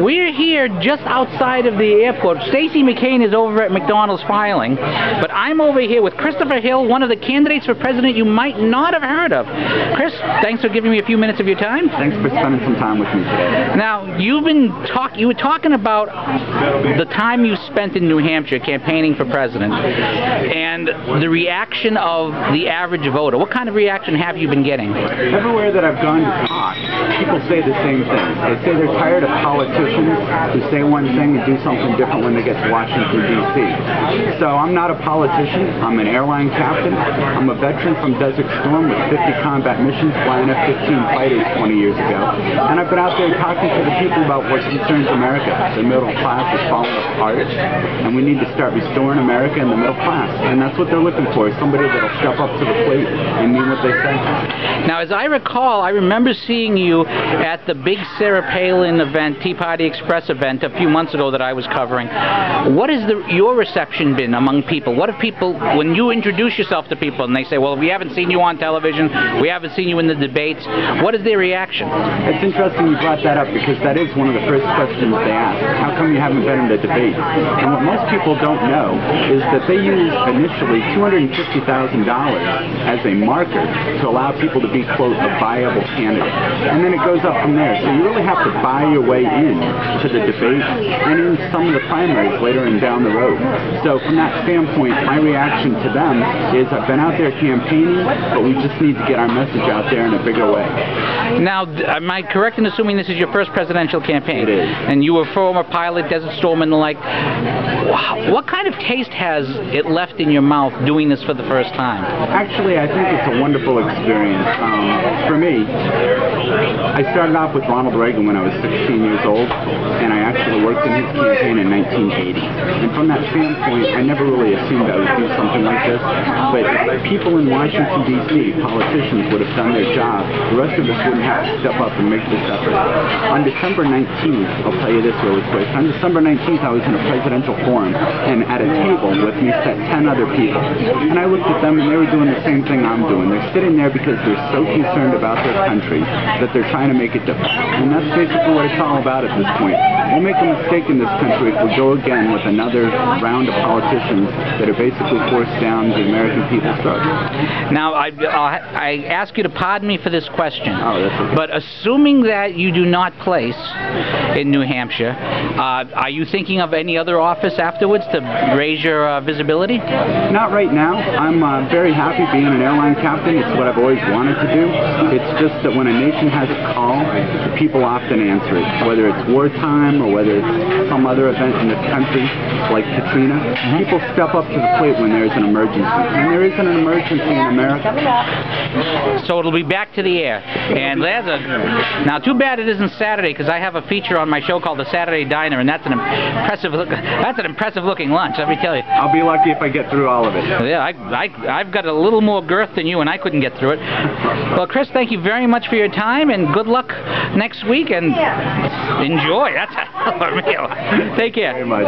We're here just outside of the airport. Stacey McCain is over at McDonald's filing, but I'm over here with Christopher Hill, one of the candidates for president you might not have heard of. Chris, thanks for giving me a few minutes of your time. Thanks for spending some time with me today. Now, you were talking about the time you spent in New Hampshire campaigning for president and the reaction of the average voter. What kind of reaction have you been getting? Everywhere that I've gone to talk, people say the same thing. They say they're tired of politicians who say one thing and do something different when they get to Washington, D.C. So I'm not a politician. I'm an airline captain. I'm a veteran from Desert Storm with 50 combat missions flying F-15 fighters 20 years ago. And I've been out there talking to the people about what concerns America. The middle class is falling apart, and we need to start restoring America and the middle class. And that's what they're looking for, is somebody that'll step up to the plate and mean what they say. Now, as I recall, I remember seeing you at the big Sarah Palin event, Tea Party Express event, a few months ago that I was covering. What has your reception been among people? What have people, when you introduce yourself to people and they say, well, we haven't seen you on television, we haven't seen you in the debates, what is their reaction? It's interesting you brought that up, because that is one of the first questions they ask. How come you haven't been in the debate? And what most people don't know is that they used initially $250,000 as a marker to allow people to be, quote, a viable candidate. And then it goes up from there. So you really have to buy your way in to the debate and in some of the primaries later and down the road. So from that standpoint, my reaction to them is I've been out there campaigning, but we just need to get our message out there in a bigger way. Now, am I correct in assuming this is your first presidential campaign? It is. And you were former pilot, Desert Storm, and the like. What kind of taste has it left in your mouth doing this for the first time? Actually, I think it's a wonderful experience. For me, I started off with Ronald Reagan when I was 16 years old, and I actually worked in his campaign in 1980. And from that standpoint, I never really assumed I would do something like this. But if people in Washington, D.C., politicians, would have done their job, the rest of us wouldn't have to step up and make this effort. On December 19th, I'll tell you this really quick. On December 19th, I was in a presidential forum, and at a table with me sat 10 other people. And I looked at them, and they were doing the same thing I'm doing. They're sitting there because they're so concerned about their country that they're trying to make it different. And that's basically what it's all about at this point. We'll make a mistake in this country if we go again with another round of politicians that are basically forced down the American people's throats. Now, I ask you to pardon me for this question, that's okay. But assuming that you do not place in New Hampshire, are you thinking of any other office afterwards to raise your visibility? Not right now. I'm very happy being an airline captain. It's what I've always wanted to do. It's just that when a nation has a call, the people often answer it, whether it's wartime or whether it's some other event in this country, like Katrina. People step up to the plate when there's an emergency. And there isn't an emergency in America. So it'll be back to the air. And now, too bad it isn't Saturday, because I have a feature on my show called The Saturday Diner, and that's an impressive looking lunch, let me tell you. I'll be lucky if I get through all of it. Yeah, I've got a little more girth than you, and I couldn't get through it. Well, Chris, thank you very much for your time, and good luck next week, and enjoy. That's a hell of a meal. Take care. Very much.